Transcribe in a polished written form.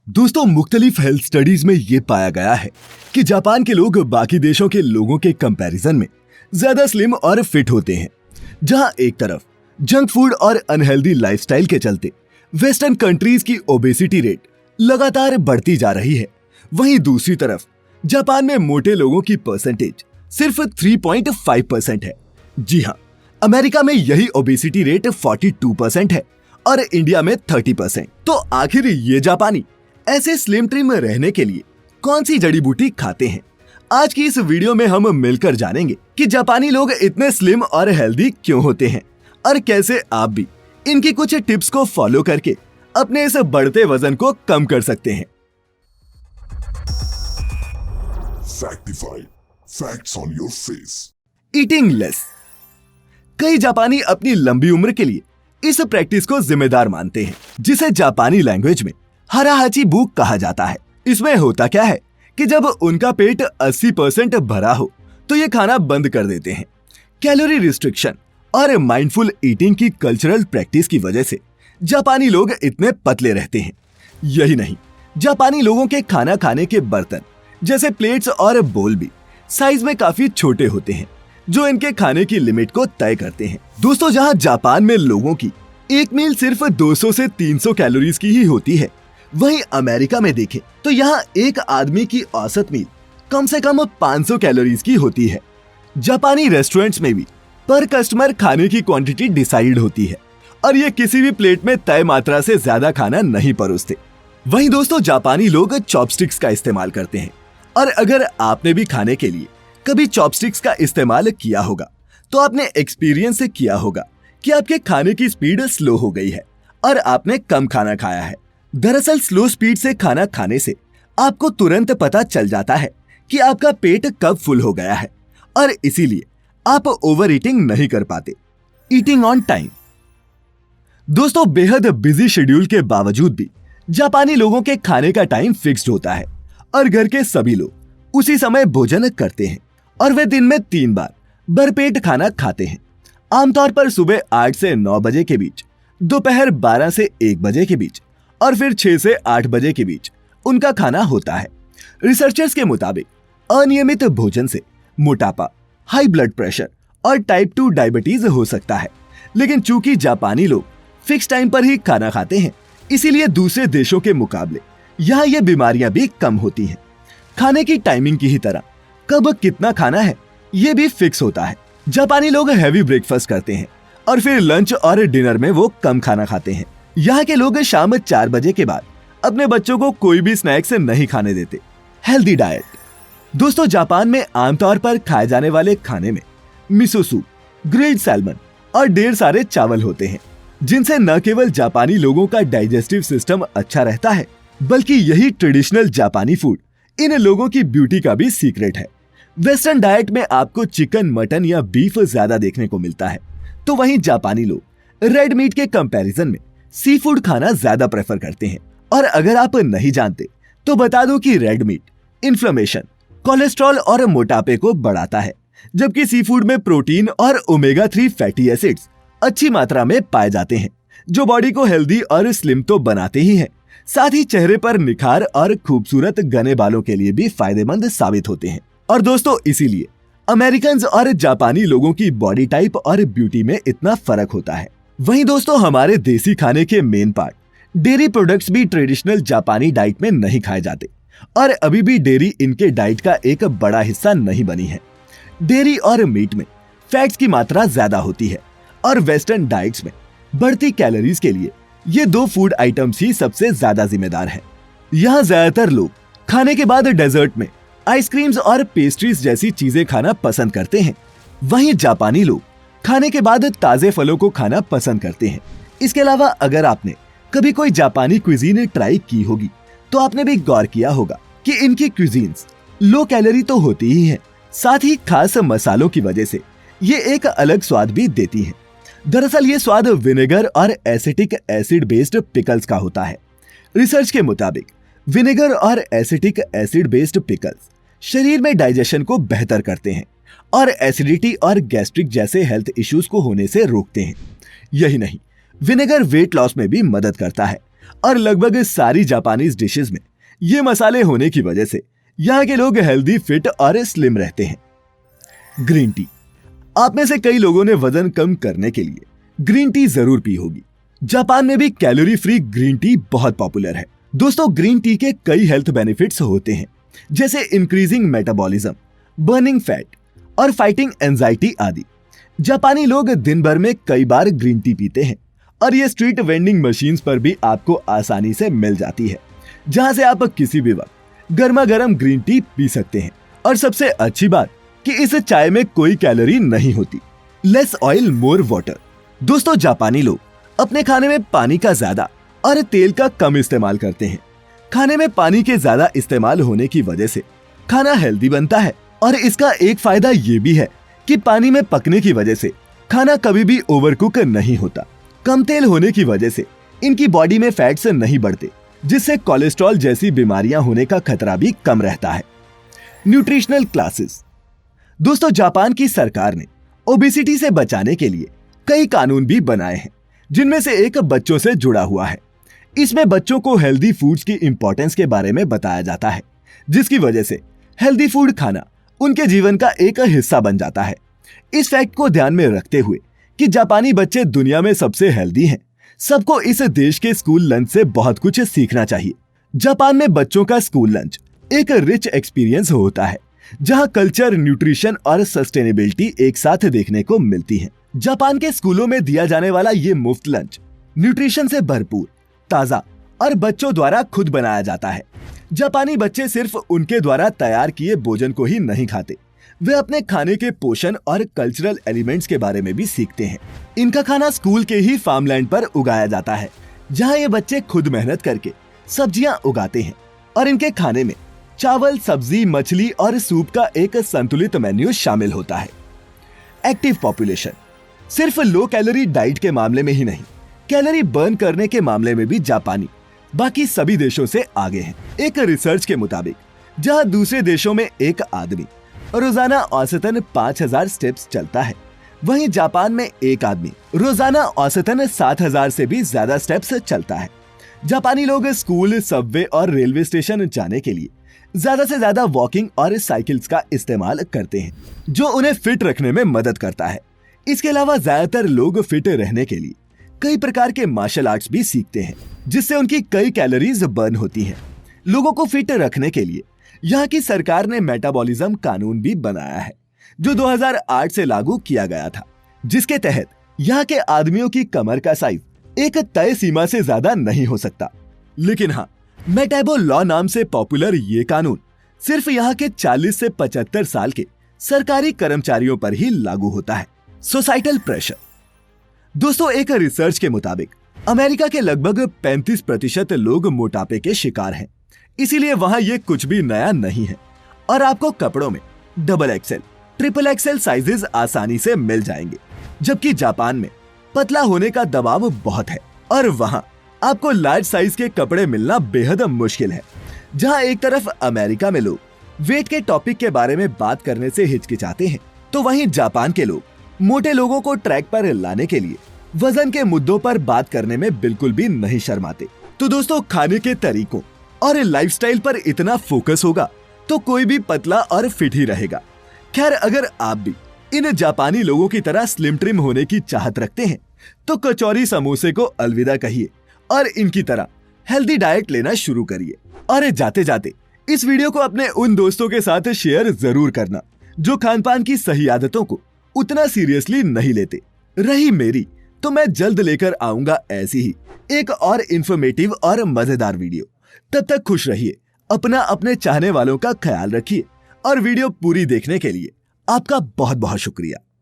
दोस्तों, मुख्तलिफ health studies में ये पाया गया है कि जापान के लोग बाकी देशों के लोगों के कंपैरिजन में ज्यादा स्लिम और फिट होते हैं। जहां एक तरफ जंक फूड और अनहेल्दी लाइफस्टाइल के चलते वेस्टर्न कंट्रीज की ओबेसिटी रेट लगातार बढ़ती जा रही है, वहीं दूसरी तरफ जापान में मोटे लोगों की परसेंटेज सिर्फ 3.5% है। जी हाँ, अमेरिका में यही ओबेसिटी रेट 42% है और इंडिया में 30%। तो आखिर ये जापानी ऐसे स्लिम ट्रिम रहने के लिए कौन सी जड़ी बूटी खाते हैं? आज की इस वीडियो में हम मिलकर जानेंगे कि जापानी लोग इतने स्लिम और हेल्दी क्यों होते हैं और कैसे आप भी इनकी कुछ टिप्स को फॉलो करके अपने इस बढ़ते वजन को कम कर सकते हैं। Factified. Facts on your face. Eating less. कई जापानी अपनी लंबी उम्र के लिए इस प्रैक्टिस को जिम्मेदार मानते हैं, जिसे जापानी लैंग्वेज में हराहाची बुक कहा जाता है। इसमें होता क्या है कि जब उनका पेट 80% भरा हो तो ये खाना बंद कर देते हैं। कैलोरी रिस्ट्रिक्शन और माइंडफुल ईटिंग की कल्चरल प्रैक्टिस की वजह से जापानी लोग इतने पतले रहते हैं। यही नहीं, जापानी लोगों के खाना खाने के बर्तन जैसे प्लेट्स और बोल भी साइज में काफी छोटे होते हैं, जो इनके खाने की लिमिट को तय करते हैं। दोस्तों, जहां जापान में लोगों की एक मील सिर्फ 200 से 300 कैलोरीज की ही होती है, वहीं अमेरिका में देखें तो यहाँ एक आदमी की औसत मील कम से कम 500 कैलोरीज की होती है। जापानी रेस्टोरेंट्स में भी पर कस्टमर खाने की क्वांटिटी डिसाइड होती है और ये किसी भी प्लेट में तय मात्रा से ज्यादा खाना नहीं परोसते। वहीं दोस्तों, जापानी लोग चॉपस्टिक्स का इस्तेमाल करते हैं और अगर आपने भी खाने के लिए कभी चॉपस्टिक्स का इस्तेमाल किया होगा तो आपने एक्सपीरियंस से किया होगा कि आपके खाने की स्पीड स्लो हो गई है और आपने कम खाना खाया है। दरअसल स्लो स्पीड से खाना खाने से आपको तुरंत पता चल जाता है कि आपका पेट कब फुल हो गया है और इसीलिए आप ओवर ईटिंग नहीं कर पाते। Eating on time. दोस्तों, बेहद बिजी शेड्यूल के बावजूद भी जापानी लोगों के खाने का टाइम फिक्स्ड होता है और घर के सभी लोग उसी समय भोजन करते हैं और वे दिन में 3 बार भरपेट खाना खाते हैं। आमतौर पर सुबह 8 से 9 बजे के बीच, दोपहर 12 से 1 बजे के बीच और फिर 6 से 8 बजे के बीच उनका खाना होता है। रिसर्चर्स के मुताबिक अनियमित भोजन से मोटापा, हाई ब्लड प्रेशर और टाइप 2 डायबिटीज हो सकता है, लेकिन चूंकि जापानी लोग फिक्स टाइम पर ही खाना खाते हैं, इसीलिए दूसरे देशों के मुकाबले यहाँ ये बीमारियां भी कम होती हैं। खाने की टाइमिंग की ही तरह कब कितना खाना है ये भी फिक्स होता है। जापानी लोग हैवी ब्रेकफास्ट करते हैं और फिर लंच और डिनर में वो कम खाना खाते हैं। यहाँ के लोग शाम 4 बजे के बाद अपने बच्चों को कोई भी स्नैक्स नहीं खाने देते। Healthy diet. दोस्तों, जापान में आमतौर पर खाए जाने वाले खाने में मिसो सूप, ग्रिल्ड सैल्मन और ढेर सारे चावल होते हैं, जिनसे न केवल जापानी लोगों का डाइजेस्टिव सिस्टम अच्छा रहता है, बल्कि यही ट्रेडिशनल जापानी फूड इन लोगों की ब्यूटी का भी सीक्रेट है। वेस्टर्न डाइट में आपको चिकन, मटन या बीफ ज्यादा देखने को मिलता है, तो वहीं जापानी लोग रेड मीट के कंपैरिजन में सी फूड खाना ज्यादा प्रेफर करते हैं। और अगर आप नहीं जानते तो बता दो कि रेड मीट इन्फ्लेमेशन, कोलेस्ट्रॉल और मोटापे को बढ़ाता है, जबकि सी फूड में प्रोटीन और ओमेगा 3 फैटी एसिड्स अच्छी मात्रा में पाए जाते हैं, जो बॉडी को हेल्दी और स्लिम तो बनाते ही हैं, साथ ही चेहरे पर निखार और खूबसूरत घने बालों के लिए भी फायदेमंद साबित होते हैं। और दोस्तों, इसीलिए अमेरिकन और जापानी लोगों की बॉडी टाइप और ब्यूटी में इतना फर्क होता है। वहीं दोस्तों, हमारे देसी खाने के मेन पार्ट डेयरी प्रोडक्ट्स भी ट्रेडिशनल जापानी डाइट में नहीं खाए जाते और अभी भी डेयरी इनके डाइट का एक बड़ा हिस्सा नहीं बनी है। डेयरी और मीट में फैट्स की मात्रा ज्यादा होती है और वेस्टर्न डाइट्स में बढ़ती कैलोरीज के लिए ये 2 फूड आइटम्स ही सबसे ज्यादा जिम्मेदार हैं। यहाँ ज्यादातर लोग खाने के बाद डेजर्ट में आइसक्रीम्स और पेस्ट्रीज जैसी चीजें खाना पसंद करते हैं। वहीं जापानी लोग खाने के बाद ताजे फलों को खाना पसंद करते हैं। इसके अलावा अगर आपने कभी कोई जापानी क्विजीन ट्राई की होगी तो आपने भी गौर किया होगा कि इनकी क्विजीन्स लो कैलोरी तो होती ही हैं, साथ ही खास मसालों की वजह से ये एक अलग स्वाद भी देती हैं। दरअसल ये स्वाद विनेगर और एसिटिक एसिड बेस्ड पिकल्स का होता है। रिसर्च के मुताबिक विनेगर और एसिटिक एसिड बेस्ड पिकल्स शरीर में डाइजेशन को बेहतर करते हैं और एसिडिटी और गैस्ट्रिक जैसे हेल्थ इश्यूज को होने से रोकते हैं। यही नहीं, विनेगर वेट लॉस में भी मदद करता है और लगभग सारी जापानीज डिशेस में ये मसाले होने की वजह से यहाँ के लोग हेल्दी, फिट और स्लिम रहते हैं। Green tea. आप में से कई लोगों ने वजन कम करने के लिए ग्रीन टी जरूर पी होगी। जापान में भी कैलोरी फ्री ग्रीन टी बहुत पॉपुलर है। दोस्तों, ग्रीन टी के कई हेल्थ बेनिफिट्स होते हैं, जैसे इंक्रीजिंग मेटाबॉलिज्म, बर्निंग फैट और फाइटिंग एंजाइटी आदि। जापानी लोग दिन भर में कई बार ग्रीन टी पीते हैं और ये स्ट्रीट वेंडिंग मशीन्स पर भी आपको आसानी से मिल जाती है, जहां से आप किसी भी वक्त गर्मा गर्म ग्रीन टी पी सकते हैं। और सबसे अच्छी बात कि इस चाय में कोई कैलोरी नहीं होती। Less oil more water. दोस्तों, जापानी लोग अपने खाने में पानी का ज्यादा और तेल का कम इस्तेमाल करते हैं। खाने में पानी के ज्यादा इस्तेमाल होने की वजह से खाना हेल्दी बनता है और इसका एक फायदा ये भी है कि पानी में पकने की वजह से खाना कभी भी ओवरकुक नहीं होता। कम तेल होने की वजह से इनकी बॉडी में फैट्स नहीं बढ़ते, जिससे कोलेस्ट्रॉल जैसी बीमारियां होने का खतरा भी कम रहता है। Nutritional classes. दोस्तों, जापान की सरकार ने ओबेसिटी से बचाने के लिए कई कानून भी बनाए हैं, जिनमें से एक बच्चों से जुड़ा हुआ है। इसमें बच्चों को हेल्दी फूड्स की इंपॉर्टेंस के बारे में बताया जाता है, जिसकी वजह से हेल्दी फूड खाना उनके जीवन का एक हिस्सा बन जाता है। इस फैक्ट को ध्यान में रखते हुए कि जापानी बच्चे दुनिया में सबसे हेल्दी हैं, सबको इस देश के स्कूल लंच से बहुत कुछ सीखना चाहिए। जापान में बच्चों का स्कूल लंच एक रिच एक्सपीरियंस होता है, जहां कल्चर, न्यूट्रिशन और सस्टेनेबिलिटी एक साथ देखने को मिलती है। जापान के स्कूलों में दिया जाने वाला ये मुफ्त लंच न्यूट्रिशन से भरपूर, ताजा और बच्चों द्वारा खुद बनाया जाता है। जापानी बच्चे सिर्फ उनके द्वारा तैयार किए भोजन को ही नहीं खाते, वे अपने खाने के पोषण और कल्चरल एलिमेंट्स के बारे में भी सीखते हैं। इनका खाना स्कूल के ही फार्मलैंड पर उगाया जाता है, जहां ये बच्चे खुद मेहनत करके सब्जियां उगाते हैं और इनके खाने में चावल, सब्जी, मछली और सूप का एक संतुलित मेन्यू शामिल होता है। Active population. सिर्फ लो कैलोरी डाइट के मामले में ही नहीं, कैलोरी बर्न करने के मामले में भी जापानी बाकी सभी देशों से आगे हैं। एक रिसर्च के मुताबिक जहां दूसरे देशों में एक आदमी रोजाना औसतन 5000 स्टेप्स चलता है, वहीं जापान में एक आदमी रोजाना औसतन 7000 से भी ज्यादा स्टेप्स चलता है। जापानी लोग स्कूल, सबवे और रेलवे स्टेशन जाने के लिए ज्यादा से ज्यादा वॉकिंग और साइकिल्स का इस्तेमाल करते हैं, जो उन्हें फिट रखने में मदद करता है। इसके अलावा ज्यादातर लोग फिट रहने के लिए कई प्रकार के मार्शल आर्ट्स भी सीखते हैं, जिससे उनकी कई कैलोरीज बर्न होती हैं। लोगों को फिट रखने के लिए यहाँ की सरकार ने मेटाबॉलिज्म कानून भी बनाया है, जो 2008 से लागू किया गया था, जिसके तहत यहाँ के आदमियों की कमर का साइज एक तय सीमा से ज्यादा नहीं हो सकता। लेकिन हाँ, मेटाबो लॉ नाम से पॉपुलर ये कानून सिर्फ यहाँ के 40 से 75 साल के सरकारी कर्मचारियों पर ही लागू होता है। Societal pressure. दोस्तों, एक रिसर्च के मुताबिक अमेरिका के लगभग 35% लोग मोटापे के शिकार हैं, इसीलिए वहां ये कुछ भी नया नहीं है और आपको कपड़ों में XXL, XXL साइजेस आसानी से मिल जाएंगे। जबकि जापान में पतला होने का दबाव बहुत है और वहां आपको लार्ज साइज के कपड़े मिलना बेहद मुश्किल है। जहां एक तरफ अमेरिका में लोग वेट के टॉपिक के बारे में बात करने से हिचकिचाते हैं, तो वहीं जापान के लोग मोटे लोगों को ट्रैक पर लाने के लिए वजन के मुद्दों पर बात करने में बिल्कुल भी नहीं शर्माते। तो दोस्तों, खाने के तरीकों और लाइफस्टाइल पर इतना फोकस होगा तो कोई भी पतला और फिट ही रहेगा। खैर, अगर आप भी इन जापानी लोगों की तरह स्लिम ट्रिम होने की चाहत रखते हैं तो कचौरी समोसे को अलविदा कहिए और इनकी तरह हेल्दी डाइट लेना शुरू करिए। और जाते जाते इस वीडियो को अपने उन दोस्तों के साथ शेयर जरूर करना जो खान पान की सही आदतों को उतना सीरियसली नहीं लेते। रही मेरी तो मैं जल्द लेकर आऊंगा ऐसी ही एक और इंफॉर्मेटिव और मजेदार वीडियो। तब तक खुश रहिए, अपने चाहने वालों का ख्याल रखिए और वीडियो पूरी देखने के लिए आपका बहुत बहुत शुक्रिया।